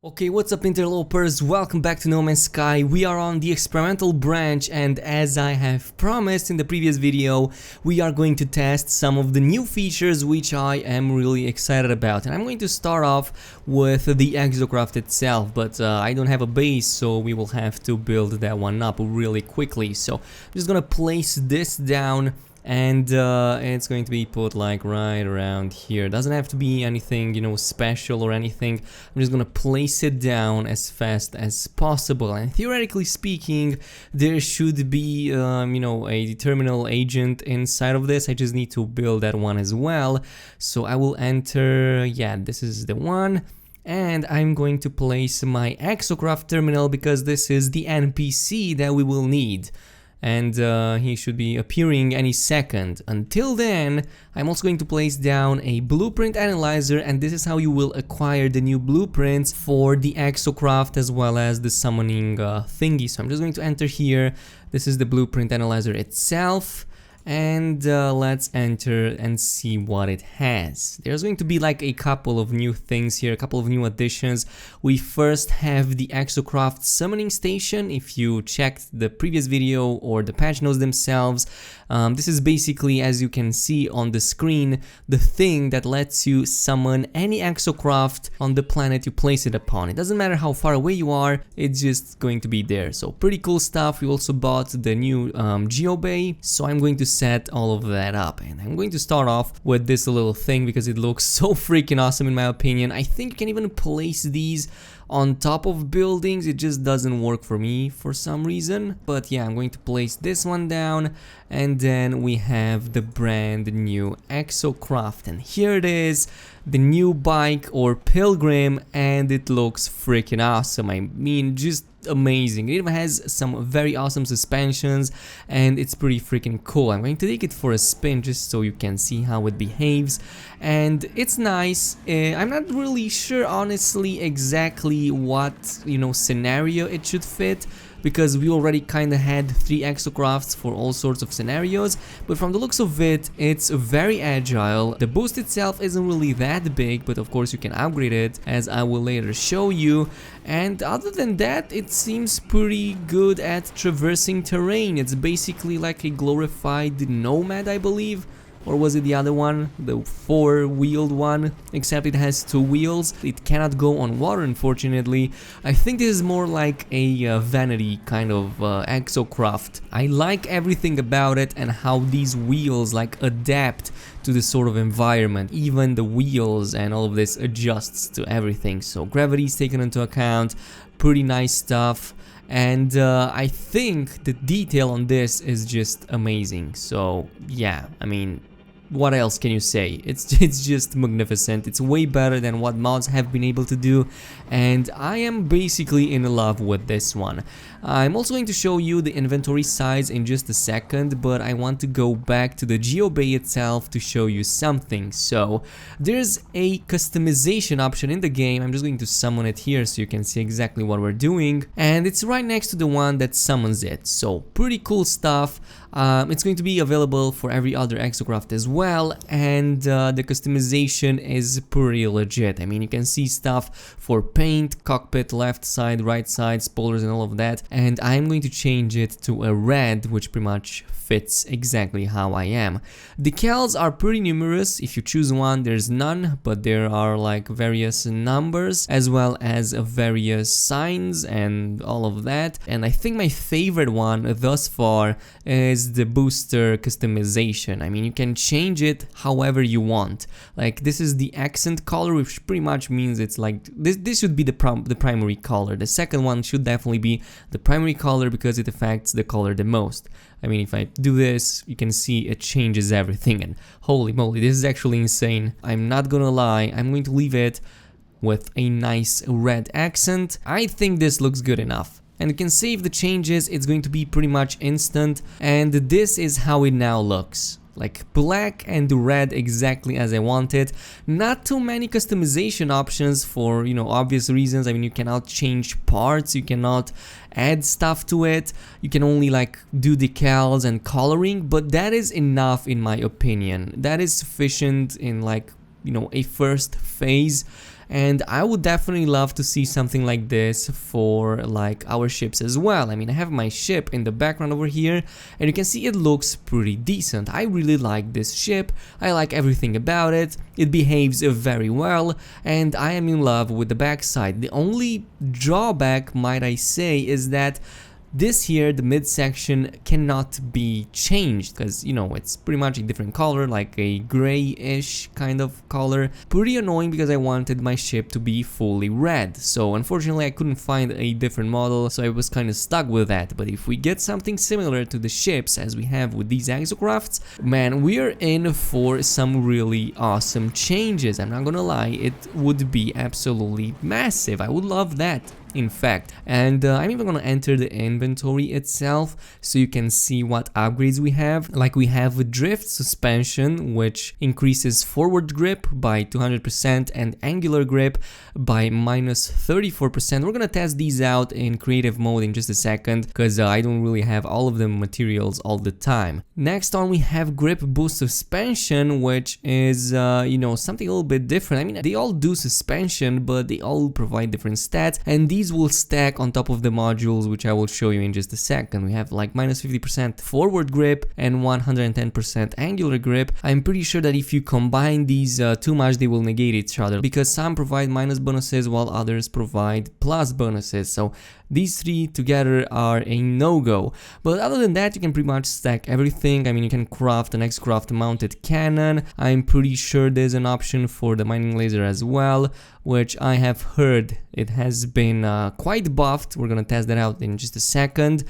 Okay, what's up interlopers, welcome back to No Man's Sky. We are on the experimental branch, and as I have promised in the previous video, we are going to test some of the new features which I am really excited about. And I'm going to start off with the exocraft itself, but I don't have a base, so we will have to build that one up really quickly. So I'm just gonna place this down, and it's going to be put like right around here. Doesn't have to be anything, you know, special or anything. I'm just gonna place it down as fast as possible, and theoretically speaking there should be you know, a terminal agent inside of this. I just need to build that one as well. So I will enter, yeah, this is the one. And I'm going to place my exocraft terminal because this is the NPC that we will need. And he should be appearing any second. Until then, I'm also going to place down a blueprint analyzer, and this is how you will acquire the new blueprints for the exocraft as well as the summoning thingy. So I'm just going to enter here. This is the blueprint analyzer itself. And let's enter and see what it has. There's going to be like a couple of new things here, a couple of new additions. We first have the exocraft summoning station. If you checked the previous video or the patch notes themselves, this is basically, as you can see on the screen, the thing that lets you summon any exocraft on the planet you place it upon. It doesn't matter how far away you are, it's just going to be there. So pretty cool stuff. We also bought the new geobay, so I'm going to set all of that up, and I'm going to start off with this little thing because it looks so freaking awesome in my opinion. I think you can even place these on top of buildings. It just doesn't work for me for some reason, but yeah, I'm going to place this one down, and then we have the brand new exocraft, and here it is, the new bike or pilgrim, and it looks freaking awesome. I mean, just amazing. It even has some very awesome suspensions, and it's pretty freaking cool. I'm going to take it for a spin just so you can see how it behaves, and it's nice. I'm not really sure honestly exactly what, you know, scenario it should fit, because we already kind of had 3 exocrafts for all sorts of scenarios, but from the looks of it, it's very agile. The boost itself isn't really that big, but of course you can upgrade it, as I will later show you. And other than that, it seems pretty good at traversing terrain. It's basically like a glorified nomad, I believe. Or was it the other one, the 4-wheeled one, except it has 2 wheels. It cannot go on water, unfortunately. I think this is more like a vanity kind of exocraft. I like everything about it and how these wheels like adapt to this sort of environment. Even the wheels and all of this adjusts to everything. So gravity is taken into account. Pretty nice stuff. And I think the detail on this is just amazing. So yeah, I mean, what else can you say? It's just magnificent. It's way better than what mods have been able to do, and I am basically in love with this one. I'm also going to show you the inventory size in just a second, but I want to go back to the geobay itself to show you something. So there's a customization option in the game. I'm just going to summon it here so you can see exactly what we're doing, and it's right next to the one that summons it. So pretty cool stuff. It's going to be available for every other exocraft as well, and the customization is pretty legit. I mean, you can see stuff for paint, cockpit, left side, right side, spoilers and all of that, and I'm going to change it to a red, which pretty much fits exactly how I am. Decals are pretty numerous. If you choose one, there's none, but there are like various numbers as well as various signs and all of that. And I think my favorite one thus far is the booster customization. I mean, you can change it however you want. Like, this is the accent color, which pretty much means it's like this should be the primary color. The second one should definitely be the primary color because it affects the color the most. I mean, if I do this, you can see it changes everything, and holy moly, this is actually insane. I'm not gonna lie, I'm going to leave it with a nice red accent. I think this looks good enough. And you can save the changes, it's going to be pretty much instant, and this is how it now looks. Like black and red, exactly as I wanted. Not too many customization options for, you know, obvious reasons. I mean, you cannot change parts, you cannot add stuff to it, you can only like do decals and coloring, but that is enough in my opinion. That is sufficient in, like, you know, a first phase. and I would definitely love to see something like this for like our ships as well. I mean, I have my ship in the background over here, and you can see it looks pretty decent. I really like this ship, I like everything about it, it behaves very well, and I am in love with the backside. The only drawback, might I say, is that this here, the midsection, cannot be changed because, you know, it's pretty much a different color, like a grayish kind of color. Pretty annoying because I wanted my ship to be fully red. So unfortunately I couldn't find a different model, so I was kind of stuck with that. But if we get something similar to the ships as we have with these exocrafts, man, we're in for some really awesome changes. I'm not gonna lie, it would be absolutely massive. I would love that, in fact. And I'm even gonna enter the inventory itself so you can see what upgrades we have. Like, we have a drift suspension, which increases forward grip by 200% and angular grip by minus 34%. We're gonna test these out in creative mode in just a second because I don't really have all of the materials all the time. Next on, we have grip boost suspension, which is you know, something a little bit different. I mean, they all do suspension, but they all provide different stats, and these will stack on top of the modules, which I will show you in just a second. We have like minus 50% forward grip and 110% angular grip. I'm pretty sure that if you combine these too much, they will negate each other, because some provide minus bonuses while others provide plus bonuses. So these three together are a no-go. But other than that, you can pretty much stack everything. I mean, you can craft an X-craft mounted cannon. I'm pretty sure there's an option for the mining laser as well, which I have heard it has been quite buffed. We're gonna test that out in just a second.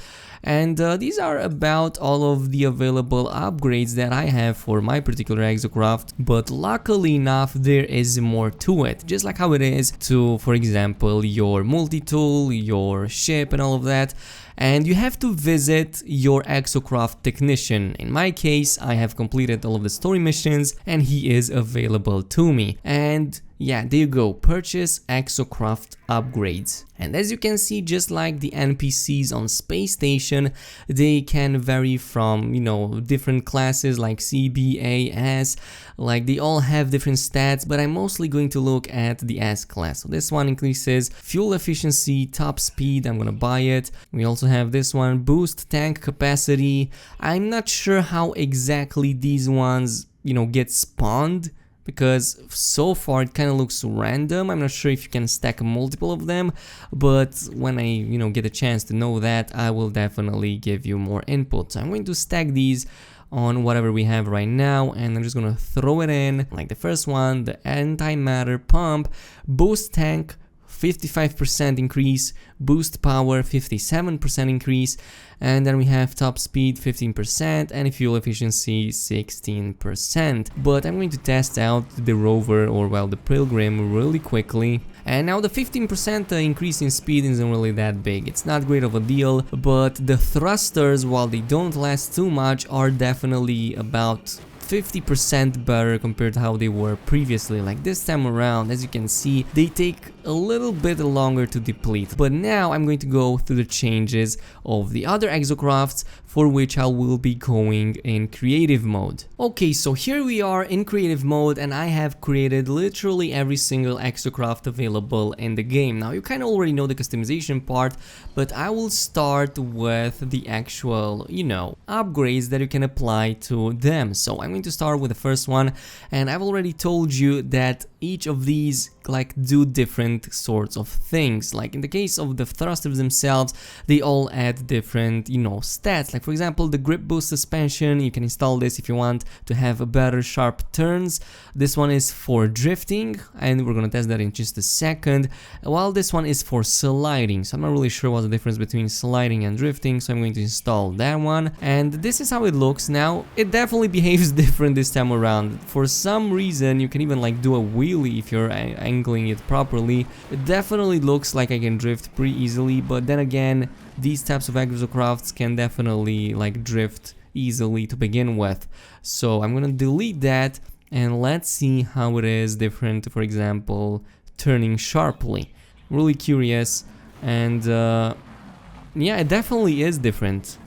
And these are about all of the available upgrades that I have for my particular exocraft, but luckily enough there is more to it, just like how it is to, for example, your multi-tool, your ship and all of that. And you have to visit your exocraft technician. In my case, I have completed all of the story missions and he is available to me. And yeah, there you go, purchase exocraft upgrades. And as you can see, just like the NPCs on Space Station, they can vary from, you know, different classes like C, B, A, S, like they all have different stats, but I'm mostly going to look at the S class. So this one increases fuel efficiency, top speed, I'm gonna buy it. We also have this one, boost tank capacity. I'm not sure how exactly these ones, you know, get spawned, because so far it kind of looks random. I'm not sure if you can stack multiple of them, but when I, you know, get a chance to know that, I will definitely give you more input. So I'm going to stack these on whatever we have right now, and I'm just gonna throw it in. Like the first one, the antimatter pump, boost tank 55% increase, boost power 57% increase, and then we have top speed 15% and fuel efficiency 16%. But I'm going to test out the rover, or well, the Pilgrim, really quickly. And now the 15% increase in speed isn't really that big, it's not great of a deal, but the thrusters, while they don't last too much, are definitely about 50% better compared to how they were previously. Like this time around, as you can see, they take a little bit longer to deplete. But now I'm going to go through the changes of the other exocrafts, for which I will be going in creative mode. Okay, so here we are in creative mode, and I have created literally every single exocraft available in the game. Now you kind of already know the customization part, but I will start with the actual, you know, upgrades that you can apply to them. So I'm going to start with the first one, and I've already told you that each of these like do different sorts of things. Like in the case of the thrusters themselves, they all add different, you know, stats. Like for example, the grip boost suspension, you can install this if you want to have a better sharp turns. This one is for drifting, and we're gonna test that in just a second, while this one is for sliding. So I'm not really sure what's the difference between sliding and drifting, so I'm going to install that one. And this is how it looks now. It definitely behaves different this time around. For some reason, you can even like do a wheelie if you're angling it properly. It definitely looks like I can drift pretty easily, but then again, these types of exocrafts can definitely like drift easily to begin with. So I'm gonna delete that, and let's see how it is different, for example, turning sharply. Really curious, and yeah, it definitely is different.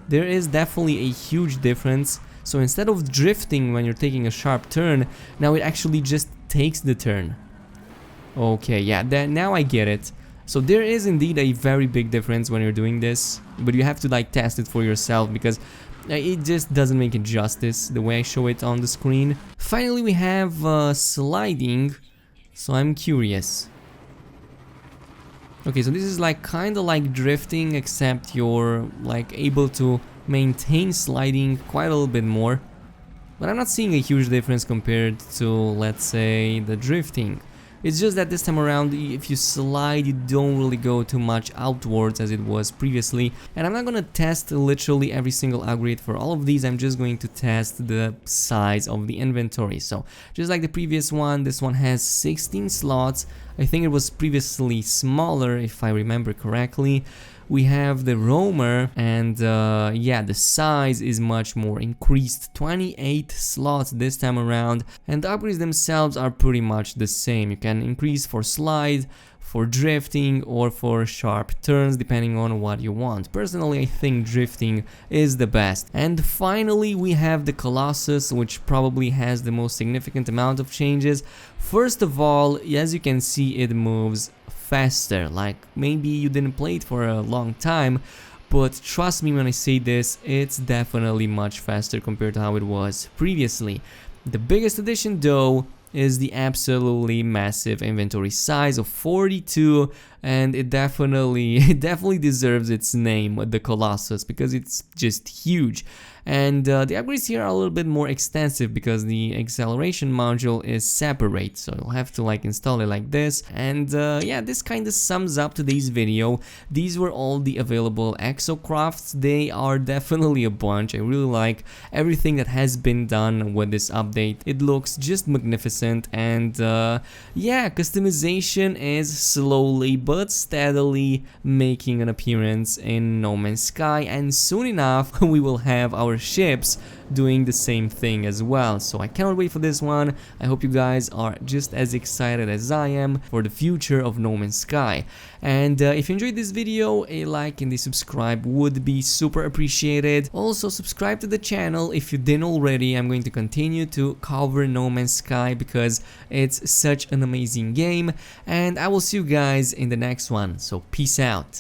There is definitely a huge difference. So instead of drifting when you're taking a sharp turn, now it actually just takes the turn. Okay, yeah, that now I get it. So there is indeed a very big difference when you're doing this, but you have to like test it for yourself because it just doesn't make it justice the way I show it on the screen. Finally, we have sliding, so I'm curious. Okay, so this is like kind of like drifting, except you're like able to maintain sliding quite a little bit more. But I'm not seeing a huge difference compared to, let's say, the drifting. It's just that this time around, if you slide, you don't really go too much outwards as it was previously. And I'm not gonna test literally every single upgrade for all of these, I'm just going to test the size of the inventory. So, just like the previous one, this one has 16 slots. I think it was previously smaller, if I remember correctly. We have the roamer, and yeah, the size is much more increased, 28 slots this time around, and the upgrades themselves are pretty much the same. You can increase for slide, for drifting, or for sharp turns, depending on what you want. Personally, I think drifting is the best. And finally, we have the Colossus, which probably has the most significant amount of changes. First of all, as you can see, it moves faster. Like, maybe you didn't play it for a long time, but trust me when I say this, it's definitely much faster compared to how it was previously. The biggest addition though is the absolutely massive inventory size of 42, and it definitely deserves its name, the Colossus, because it's just huge. And the upgrades here are a little bit more extensive because the acceleration module is separate, so you'll have to like install it like this. And yeah, this kind of sums up today's video. These were all the available exocrafts. They are definitely a bunch. I really like everything that has been done with this update. It looks just magnificent, and yeah, customization is slowly but steadily making an appearance in No Man's Sky, and soon enough we will have our ships doing the same thing as well. So I cannot wait for this one. I hope you guys are just as excited as I am for the future of No Man's Sky. And if you enjoyed this video, a like and a subscribe would be super appreciated. Also, subscribe to the channel if you didn't already. I'm going to continue to cover No Man's Sky because it's such an amazing game, and I will see you guys in the next one. So peace out.